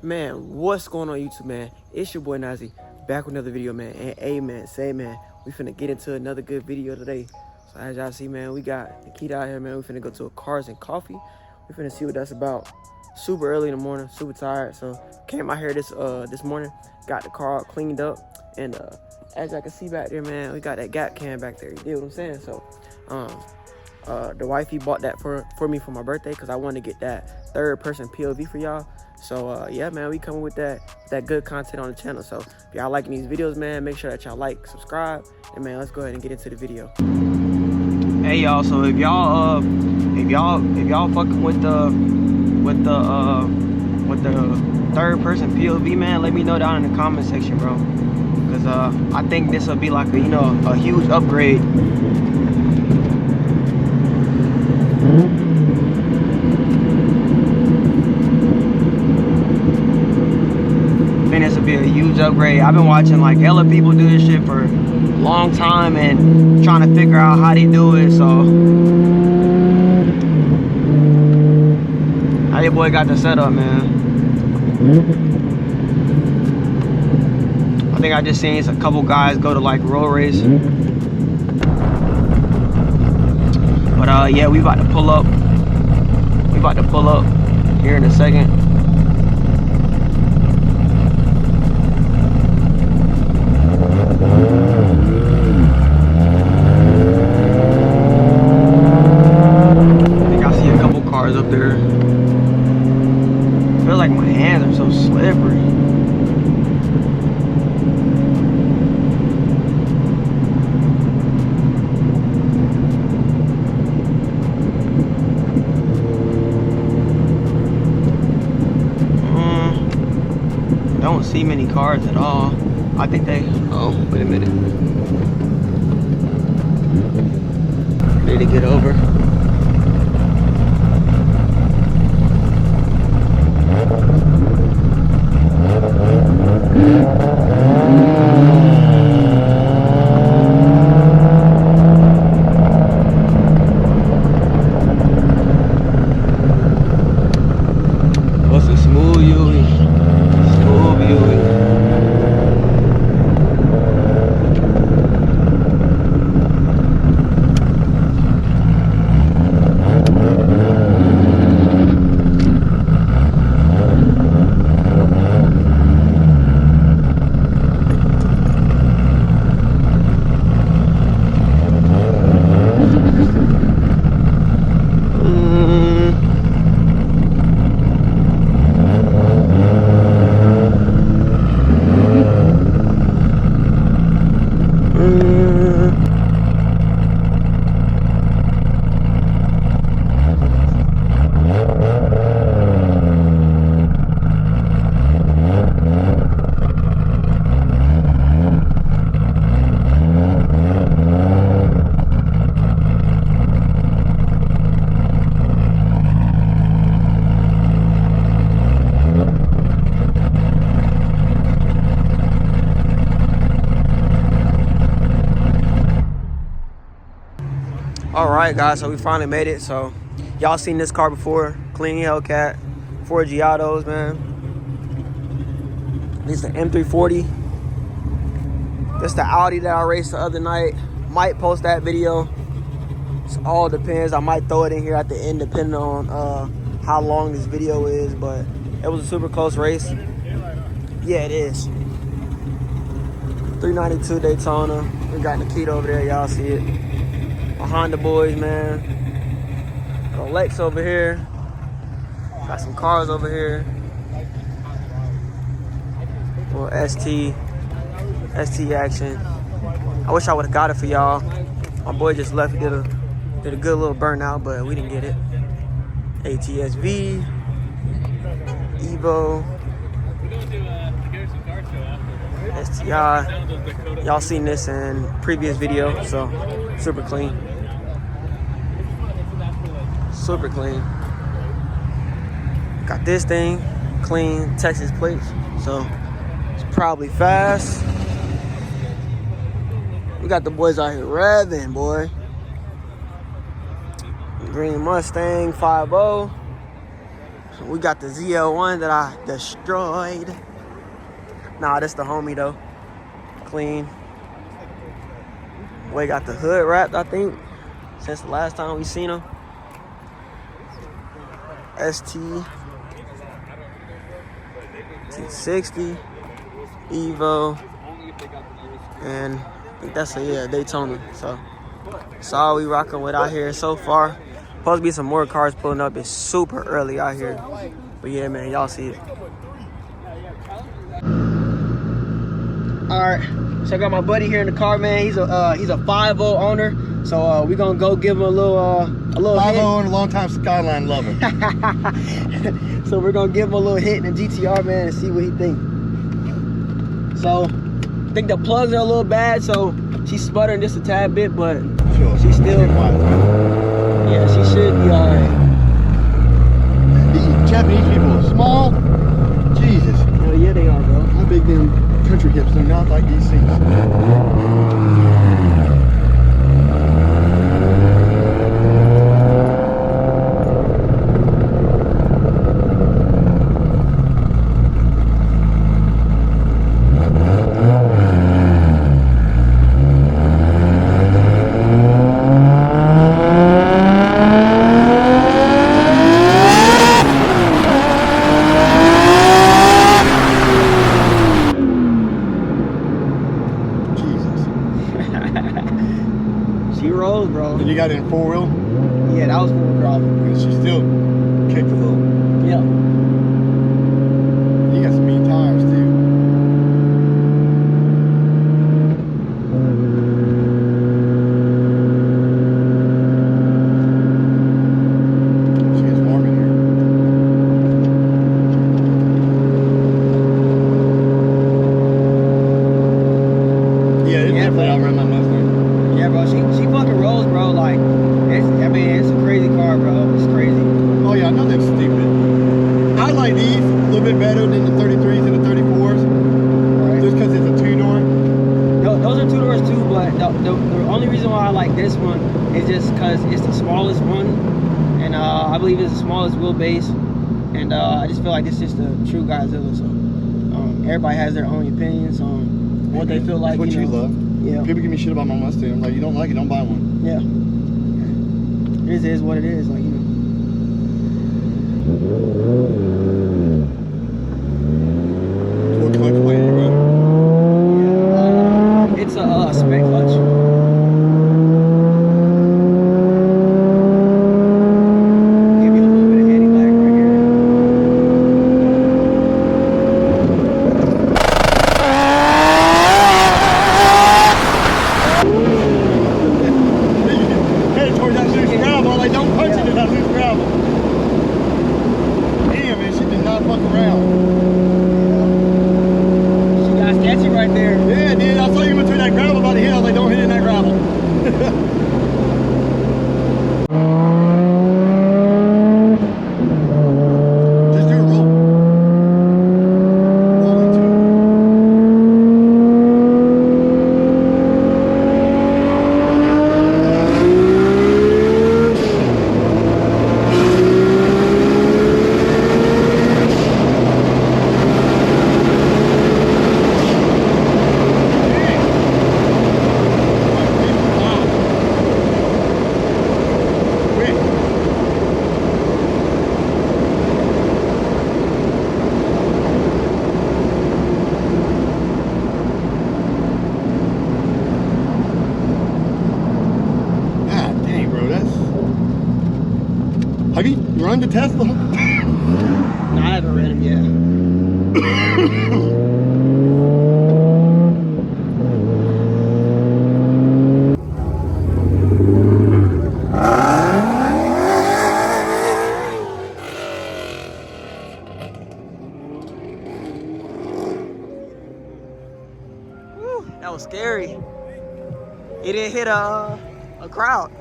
Man, what's going on YouTube, man? It's your boy Nazi, back with another video, man. And hey, man, we finna get into another good video today. So as y'all see, man, we got Nikita out here, man. We finna go to a Cars and Coffee. We finna see what that's about. Super early in the morning, super tired. So came out here this morning, got the car all cleaned up, and as y'all can see back there, man, we got that Gap can back there. You know what I'm saying? So the wifey bought that for me for my birthday because I wanted to get that third person POV for y'all. So yeah, man, we coming with that good content on the channel. So if y'all liking these videos, man, make sure that y'all like, subscribe, and man, let's go ahead and get into the video. Hey y'all, so if y'all fucking with the third person POV, man, let me know down in the comment section, bro. Cause I think this will be like a, you know, a huge upgrade. This will be a huge upgrade. I've been watching like hella people do this shit for a long time and trying to figure out how they do it. So how your boy got the setup, man? I think I just seen a couple guys go to like road race. But yeah, we about to pull up. We about to pull up here in a second. Up there. I feel like my hands are so slippery. Don't see many cars at all. I think they, oh, wait a minute. Need to get over. What's a smooth Yui? Smooth Yui. Alright guys, so we finally made it. So y'all seen this car before, clean Hellcat, 4 Giottos, man. This is the M340. This is the Audi that I raced the other night. Might post that video. It all depends. I might throw it in here at the end depending on how long this video is, but it was a super close race. Yeah, it is. 392 Daytona. We got Nikita over there, y'all see it. Honda boys, man. Got a Lex over here. Got some cars over here. Little ST action. I wish I would have got it for y'all. My boy just left. He did a good little burnout, but we didn't get it. ATSV, Evo, STI. Y'all seen this in previous video, so super clean. Super clean. Got this thing clean, Texas plates, so it's probably fast. We got the boys out here revving, boy. Green Mustang 5.0. We got the ZL1 that I destroyed. Nah, that's the homie though. Clean. We got the hood wrapped, I think, since the last time we seen him. ST T60 Evo, and I think that's a Daytona. So that's all we rocking with out here so far. Supposed to be some more cars pulling up. It's super early out here, but yeah, man, y'all see it. All right, so I got my buddy here in the car, man. He's a 5.0 owner, so we gonna go give him a little 5.0 and a long time Skyline lover. So we're gonna give him a little hit in the GTR, man, and see what he think. So I think the plugs are a little bad, so she's sputtering just a tad bit, but sure. She's still, yeah, she should be all right. These Japanese people are small. Jesus. Hell yeah, they are, bro. How big them country hips? They're not like these things. She rolls, bro. And you got it in 4-wheel? Yeah, that was 4-wheel drive. And she still kicked a little. Yeah. You got some mean tires too. She gets warm in here. Yeah, it's definitely outrun my Mustang. Yeah, bro. She fucking rolls, bro. Like, it's a crazy car, bro. It's crazy. Oh yeah, I know they're stupid. I like these a little bit better than the 33s and the 34s. Right. Just because it's a two-door. No, those are 2 doors too, but the only reason why I like this one is just because it's the smallest one, and I believe it's the smallest wheelbase, and I just feel like it's just a true Godzilla. So everybody has their own opinions on what they feel like. That's what you love. Yeah. People give me shit about my Mustang. I'm like, you don't like it, don't buy one. Yeah. It is what it is, like, you know. What clutch plate are you running? It's a spec clutch. Give you a little bit of heady lag right here. Headed towards that loose gravel. Like, don't punch it in that loose gravel. Damn, man, she did not fuck around. She got sketchy right there. Yeah, dude, I saw you went through that gravel about to hit. I was like, don't hit in that gravel. Just do a roll. Roll into it. Have you run the Tesla? No, I haven't read him yet. Whew, that was scary. It didn't hit a crowd.